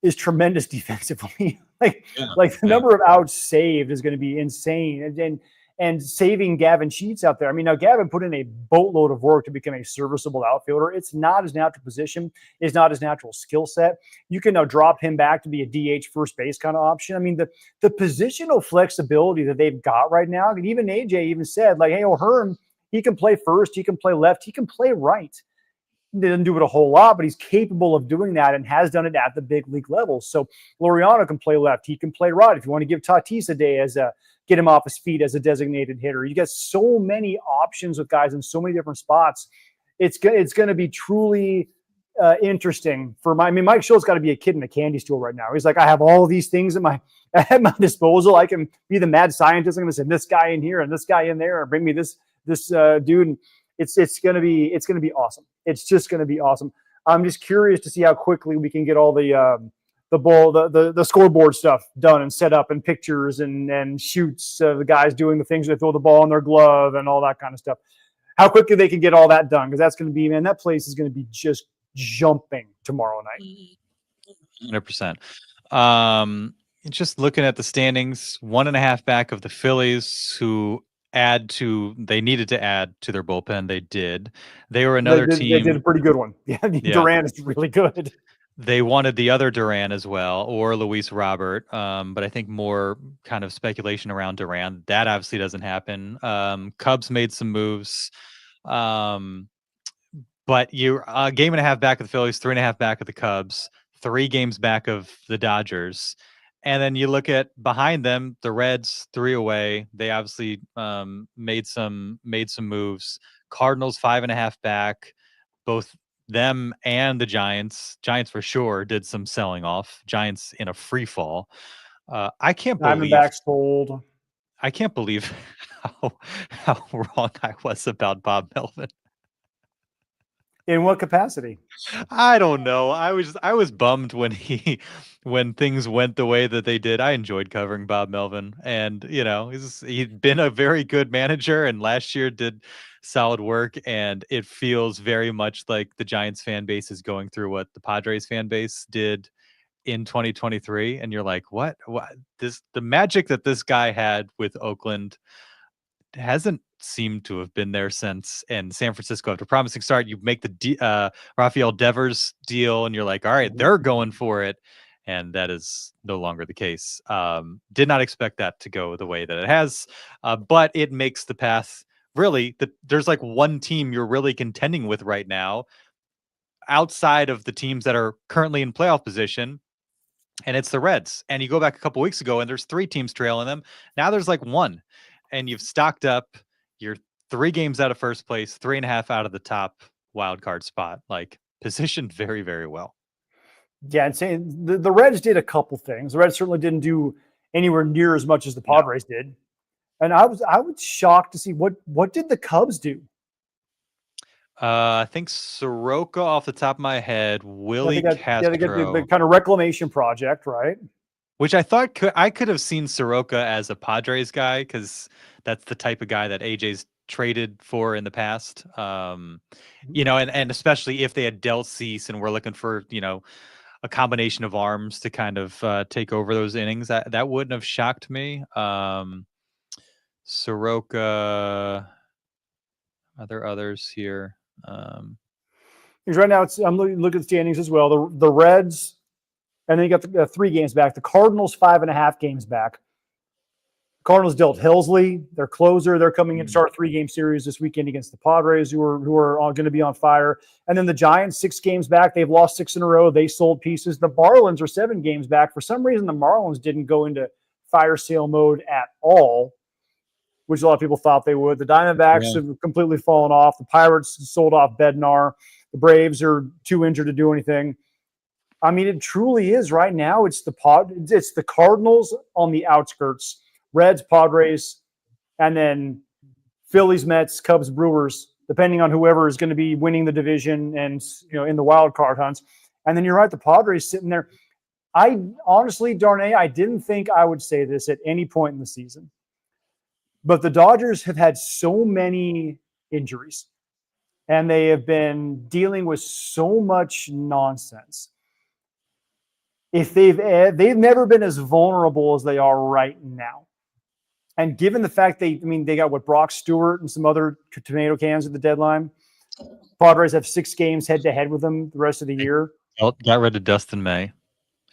is tremendous defensively. The number of outs saved is going to be insane. And saving Gavin Sheets out there. I mean, now Gavin put in a boatload of work to become a serviceable outfielder. It's not his natural position. It's not his natural skill set. You can now drop him back to be a DH first base kind of option. I mean, the positional flexibility that they've got right now, and even AJ even said, hey, O'Hearn, he can play first, he can play left, he can play right. He didn't do it a whole lot, but he's capable of doing that and has done it at the big league level. So Laureano can play left, he can play right. If you want to give Tatis a day get him off his feet as a designated hitter. You got so many options with guys in so many different spots. It's going to be truly interesting for Mike Schultz got to be a kid in a candy store right now. He's like, I have all these things at my disposal. I can be the mad scientist. I'm going to send this guy in here and this guy in there, or bring me this dude. And it's going to be awesome. It's just going to be awesome. I'm just curious to see how quickly we can get all the scoreboard stuff done and set up, and pictures and shoots of the guys doing the things. They throw the ball in their glove and all that kind of stuff. How quickly they can get all that done, because that's going to be, man, that place is going to be just jumping tomorrow night. 100%. Just looking at the standings, 1.5 back of the Phillies, who they needed to add to their bullpen. They did. They were another team. They did a pretty good one. Yeah, Duran is really good. They wanted the other Duran as well, or Luis Robert, but I think more kind of speculation around Duran. That obviously doesn't happen. Cubs made some moves, but you're a game and a half back of the Phillies, 3.5 back of the Cubs, 3 games back of the Dodgers. And then you look at behind them, the Reds, 3 away. They obviously made some moves. Cardinals, 5.5 back, both them and the Giants. Giants for sure did some selling off. Giants in a free fall. I can't believe sold. I can't believe how wrong I was about Bob Melvin. In what capacity? I don't know. I was bummed when things went the way that they did. I enjoyed covering Bob Melvin, and he'd been a very good manager, and last year did solid work. And it feels very much like the Giants fan base is going through what the Padres fan base did in 2023. And you're like, what? The magic that this guy had with Oakland hasn't seemed to have been there since. And San Francisco, after promising start, you make the Rafael Devers deal, and you're like, all right, they're going for it. And that is no longer the case. Did not expect that to go the way that it has, but it makes the path really there's like one team you're really contending with right now. outside of the teams that are currently in playoff position, and it's the Reds. And you go back a couple weeks ago, and there's 3 teams trailing them. Now there's like 1, and you've stocked up. You're 3 games out of first place, 3.5 out of the top wild card spot. Like positioned very, very well. Yeah, and saying the Reds did a couple things. The Reds certainly didn't do anywhere near as much as the Padres did. And I was shocked to see what did the Cubs do? I think Soroka off the top of my head, Willie Castro. They got the kind of reclamation project, right? Which I thought I could have seen Soroka as a Padres guy because that's the type of guy that AJ's traded for in the past. You know, and especially if they had dealt Cease and we're looking for, you know, a combination of arms to kind of take over those innings, that wouldn't have shocked me. Soroka, are there others here? Because right now I'm looking at the standings as well. The Reds, and then you got the 3 games back. The Cardinals 5.5 games back. Cardinals dealt Helsley, their closer. They're coming in to start a 3-game series this weekend against the Padres, who are going to be on fire. And then the Giants 6 games back. They've lost 6 in a row. They sold pieces. The Marlins are 7 games back. For some reason, the Marlins didn't go into fire sale mode at all, which a lot of people thought they would. The Diamondbacks have completely fallen off. The Pirates sold off Bednar. The Braves are too injured to do anything. I mean, it truly is right now. It's the Cardinals on the outskirts, Reds, Padres, and then Phillies, Mets, Cubs, Brewers, depending on whoever is going to be winning the division and, you know, in the wild card hunts. And then you're right, the Padres sitting there. I honestly, Darnay, I didn't think I would say this at any point in the season, but the Dodgers have had so many injuries and they have been dealing with so much nonsense. If they've never been as vulnerable as they are right now. And given the fact they got Brock Stewart and some other tomato cans at the deadline. Padres have 6 games head to head with them the rest of the year. Got rid of Dustin May.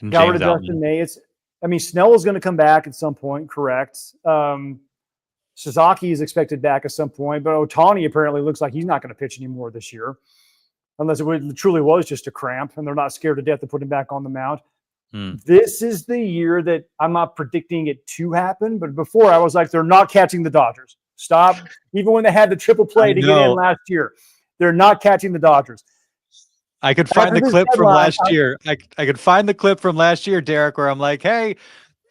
Got rid of Dustin May. Snell is going to come back at some point, correct? Sasaki is expected back at some point, but Ohtani apparently looks like he's not going to pitch anymore this year, unless it truly was just a cramp and they're not scared to death to put him back on the mound. This is the year that I'm not predicting it to happen, but before I was like, they're not catching the Dodgers. Stop. Even when they had the triple play to get in last year, they're not catching the Dodgers. I could find the clip from last year. I could find the clip from last year, Derek, where I'm like, hey,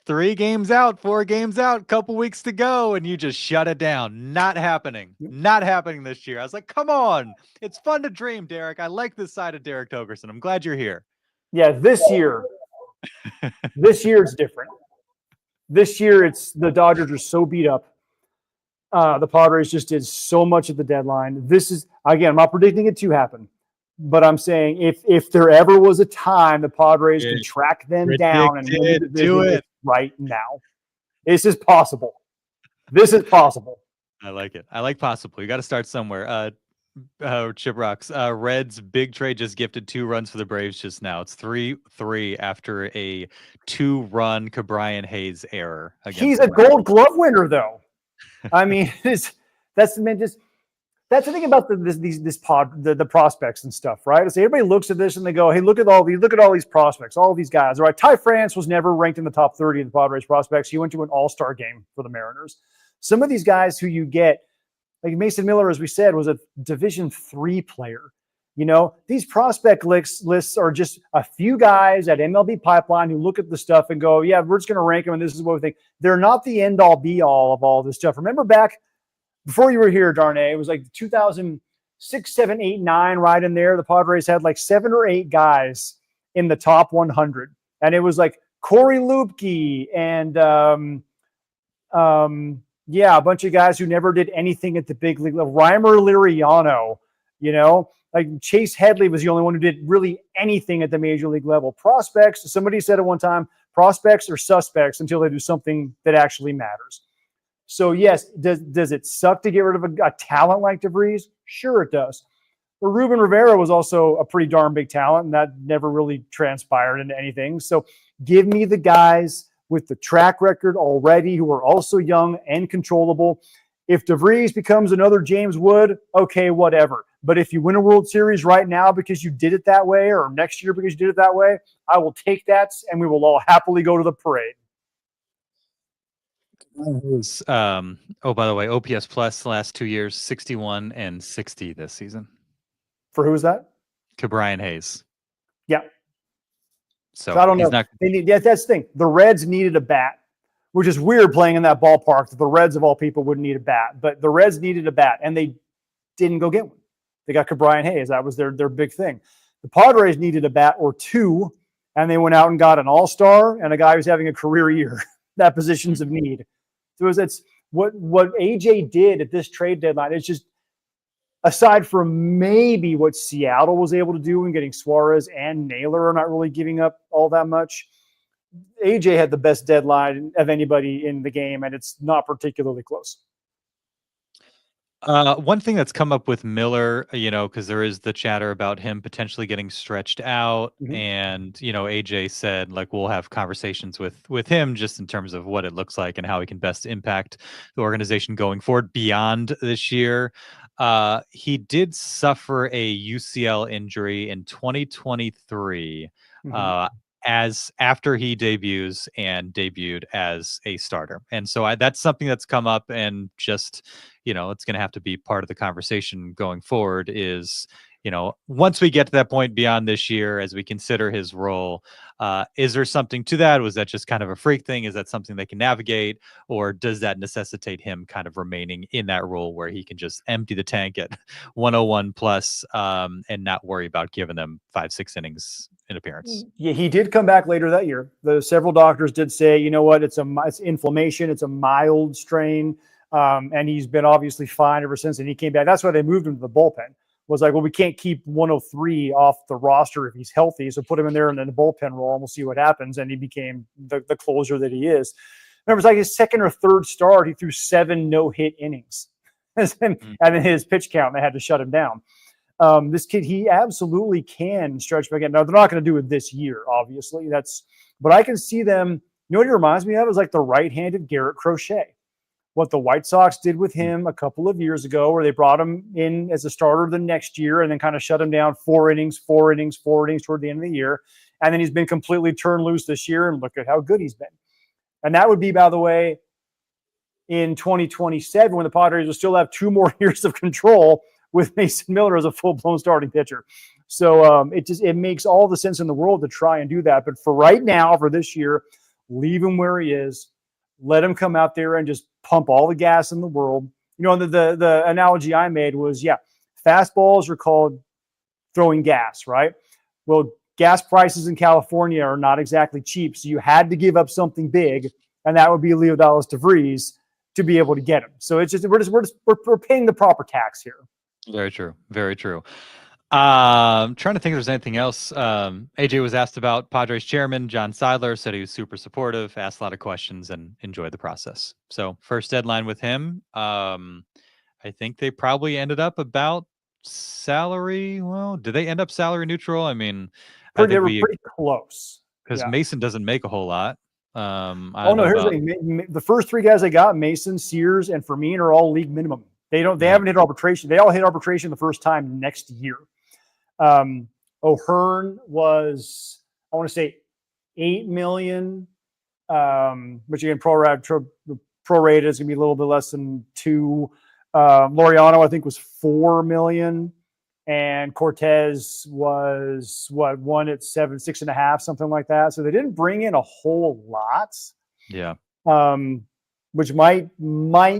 3 games out, 4 games out, couple weeks to go, and you just shut it down. Not happening. Not happening this year. I was like, come on. It's fun to dream, Derek. I like this side of Derek Togerson. I'm glad you're here. Yeah, this year it's different. This year, it's the Dodgers are so beat up. The Padres just did so much at the deadline. This is, again, I'm not predicting it to happen, but I'm saying if there ever was a time the Padres can track them down and do it right now, this is possible. This is possible. I like it. I like possible. You got to start somewhere. Chip Rocks. Reds big trade just gifted 2 runs for the Braves just now. It's 3-3 after a 2-run Cabrian Hayes error. He's a Gold Glove winner, though. I mean, that's the thing about the prospects and stuff, right? So everybody looks at this and they go, "Hey, look at all these prospects, all these guys." All right, Ty France was never ranked in the top 30 of the Padres prospects. He went to an All-Star game for the Mariners. Some of these guys who you get, like Mason Miller, as we said, was a Division III player. You know, these prospect lists are just a few guys at MLB Pipeline who look at the stuff and go, yeah, we're just going to rank them, and this is what we think. They're not the end-all, be-all of all this stuff. Remember back before you were here, Darnay, it was like 2006, 7, 8, 9, right in there. The Padres had like 7 or 8 guys in the top 100. And it was like Corey Lupke and a bunch of guys who never did anything at the big league level. Reimer Liriano, you know, like Chase Headley was the only one who did really anything at the major league level. Prospects, somebody said at one time, prospects are suspects until they do something that actually matters. So yes, does it suck to get rid of a talent like De Vries? Sure it does. But Ruben Rivera was also a pretty darn big talent, and that never really transpired into anything. So give me the guys with the track record already who are also young and controllable. If De Vries becomes another James Wood, okay, whatever. But if you win a World Series right now because you did it that way, or next year because you did it that way, I will take that, and we will all happily go to the parade. By the way, OPS plus the last 2 years, 61 and 60 this season. For who is that? Ke'Bryan Hayes. Yeah. So I don't he's know. not. That's the thing. The Reds needed a bat, which is weird playing in that ballpark that the Reds of all people would need a bat. But the Reds needed a bat, and they didn't go get one. They got Ke'Bryan Hayes. That was their big thing. The Padres needed a bat or two, and they went out and got an all-star and a guy who's having a career year. That positions of need. So it's what AJ did at this trade deadline. It's just, aside from maybe what Seattle was able to do in getting Suarez and Naylor are not really giving up all that much, AJ had the best deadline of anybody in the game, and it's not particularly close. One thing that's come up with Miller, because there is the chatter about him potentially getting stretched out, and AJ said like we'll have conversations with him just in terms of what it looks like and how he can best impact the organization going forward beyond this year. He did suffer a UCL injury in 2023. As after he debuted as a starter. And so that's something that's come up, and just, it's going to have to be part of the conversation going forward is, once we get to that point beyond this year, as we consider his role, is there something to that? Was that just kind of a freak thing? Is that something they can navigate, or does that necessitate him kind of remaining in that role where he can just empty the tank at 101 plus and not worry about giving them 5-6 innings in appearance? Yeah, he did come back later that year. Several doctors did say, you know what, it's inflammation, it's a mild strain, and he's been obviously fine ever since. And he came back. That's why they moved him to the bullpen. Was like, well, we can't keep 103 off the roster if he's healthy, so put him in there and then the bullpen role, and we'll see what happens. And he became the closer that he is. Remember, it's like his second or third start, he threw 7 no-hit innings, and in his pitch count, they had to shut him down. This kid, he absolutely can stretch back in. Now, they're not going to do it this year, obviously. But I can see them. You know what it reminds me of? Is like the right-handed Garrett Crochet. What the White Sox did with him a couple of years ago, where they brought him in as a starter the next year and then kind of shut him down 4 innings toward the end of the year. And then he's been completely turned loose this year, and look at how good he's been. And that would be, by the way, in 2027, when the Padres will still have 2 more years of control with Mason Miller as a full-blown starting pitcher. So it makes all the sense in the world to try and do that. But for right now, for this year, leave him where he is. Let him come out there and just pump all the gas in the world. The analogy I made was, fastballs are called throwing gas, right? Well, gas prices in California are not exactly cheap, so you had to give up something big, and that would be Leo De Vries to be able to get him. So it's just we're paying the proper tax here. Very true. Very true. I'm trying to think if there's anything else. AJ was asked about Padres chairman John Seidler, said he was super supportive, asked a lot of questions, and enjoyed the process. So first deadline with him, I think they probably ended up about salary. Well, did they end up salary neutral? I mean, They were pretty close because Mason doesn't make a whole lot. Here's the thing. The first 3 guys they got, Mason, Sears, and Fermin, are all league minimum. They haven't hit arbitration. They all hit arbitration the first time next year. O'Hearn was, I want to say, $8 million, which again, prorated is going to be a little bit less than 2. Laureano, I think, was $4 million, and Cortes was 1 at 7, 6.5, something like that. So they didn't bring in a whole lot. Yeah. Which might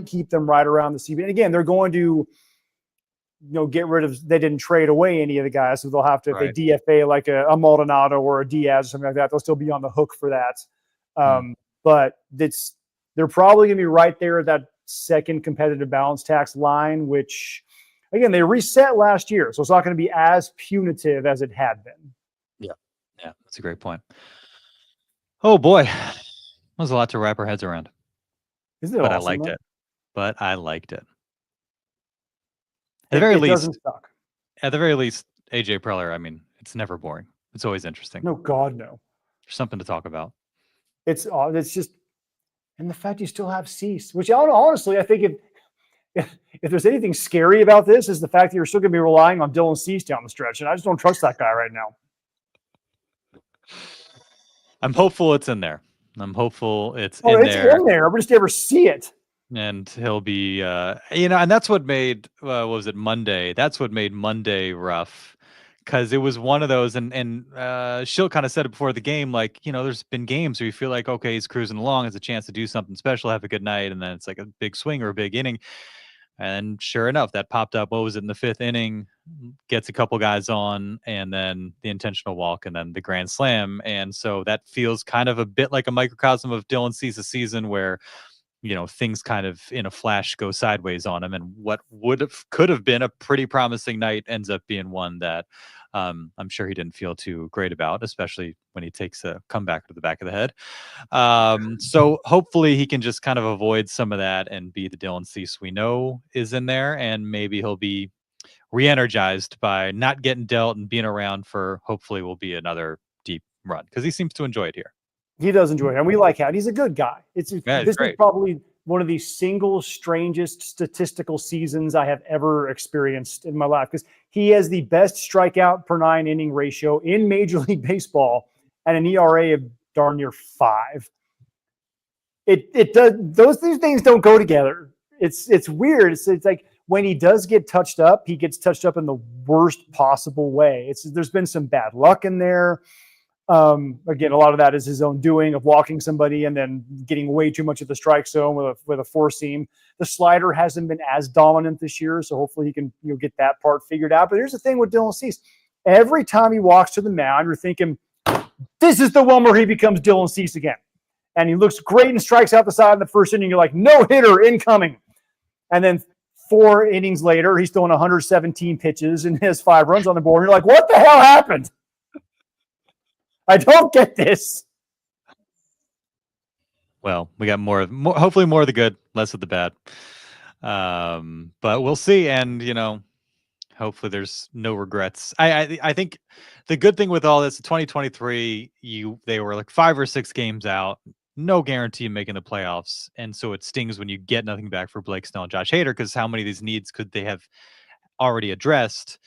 keep them right around the CBA. And again, they're going to, get rid of. They didn't trade away any of the guys, so they'll have to, if they DFA like a Maldonado or a Diaz or something like that, they'll still be on the hook for that. But they're probably going to be right there at that second competitive balance tax line, which, again, they reset last year, so it's not going to be as punitive as it had been. Yeah, that's a great point. Oh boy, that was a lot to wrap our heads around. Isn't it but awesome, I liked though? it. But I liked it. At the very least, doesn't suck. At the very least, AJ Preller, I mean, it's never boring. It's always interesting. No, God, no. There's something to talk about. It's just, and the fact you still have Cease, which honestly, I think if there's anything scary about this, is the fact that you're still going to be relying on Dylan Cease down the stretch, and I just don't trust that guy right now. I'm hopeful it's in there. I'm hopeful it's Oh, in it's there. in there. We just never see it. And he'll be, and that's what made, what was it, Monday? That's what made Monday rough, because it was one of those, and Schill kind of said it before the game, like, there's been games where you feel like, okay, he's cruising along, has a chance to do something special, have a good night, and then it's like a big swing or a big inning. And sure enough, that popped up. What was it, in the 5th inning? Gets a couple guys on, and then the intentional walk, and then the grand slam. And so that feels kind of a bit like a microcosm of Dylan Cease's season, where things kind of in a flash go sideways on him, and what could have been a pretty promising night ends up being one that I'm sure he didn't feel too great about, especially when he takes a comeback to the back of the head. So hopefully he can just kind of avoid some of that and be the Dylan Cease we know is in there, and maybe he'll be re-energized by not getting dealt and being around for hopefully will be another deep run, because he seems to enjoy it here. He does enjoy it, and we like how he's a good guy. This is probably one of the single strangest statistical seasons I have ever experienced in my life, because he has the best strikeout per 9 inning ratio in Major League Baseball and an ERA of darn near 5. It does, those things don't go together. It's weird. It's like when he does get touched up, he gets touched up in the worst possible way. There's been some bad luck in there. Again, a lot of that is his own doing, of walking somebody and then getting way too much of the strike zone with a 4-seam. The slider hasn't been as dominant this year, so hopefully he can get that part figured out. But here's the thing with Dylan Cease: every time he walks to the mound, you're thinking, this is the one where he becomes Dylan Cease again, and he looks great and strikes out the side in the first inning. You're like, no hitter incoming, and then 4 innings later, he's throwing 117 pitches and has 5 runs on the board. And you're like, what the hell happened? I don't get this. Well, we got more, hopefully more of the good, less of the bad. But we'll see. And, hopefully there's no regrets. I think the good thing with all this, 2023, they were like 5 or 6 games out, no guarantee of making the playoffs. And so it stings when you get nothing back for Blake Snell and Josh Hader, because how many of these needs could they have already addressed?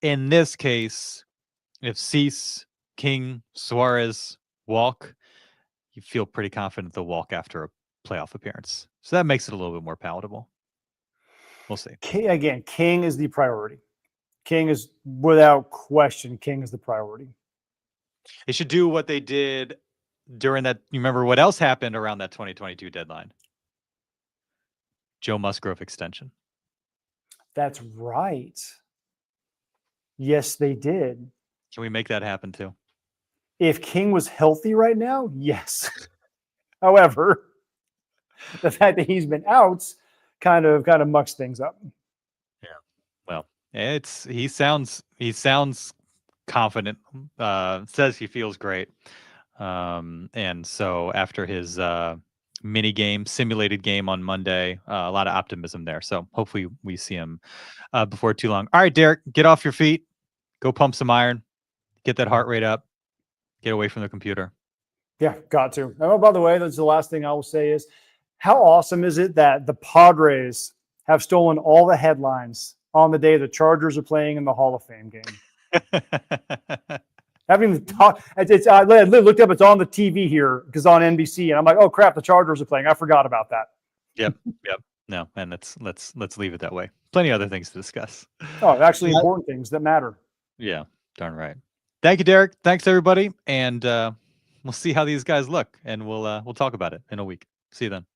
In this case, if Cease, King, Suarez walk, you feel pretty confident they'll walk after a playoff appearance. So that makes it a little bit more palatable. We'll see. King is the priority. King is, without question, King is the priority. They should do what they did during that. You remember what else happened around that 2022 deadline? Joe Musgrove extension. That's right. Yes, they did. Can we make that happen too? If King was healthy right now, yes. However, the fact that he's been out kind of mucks things up. Yeah. Well, he sounds confident. Says he feels great. And so after his simulated game on Monday, a lot of optimism there. So hopefully we see him before too long. All right, Derek, get off your feet. Go pump some iron. Get that heart rate up. Get away from the computer. Yeah, got to. Oh, by the way, that's the last thing I will say is, how awesome is it that the Padres have stolen all the headlines on the day the Chargers are playing in the Hall of Fame game? Haven't even talked. I looked up. It's on the TV here because on NBC, and I'm like, oh crap, the Chargers are playing. I forgot about that. Yep. No, and let's leave it that way. Plenty of other things to discuss. Oh, actually, important things that matter. Yeah, darn right. Thank you, Derek. Thanks, everybody. And we'll see how these guys look, and we'll talk about it in a week. See you then.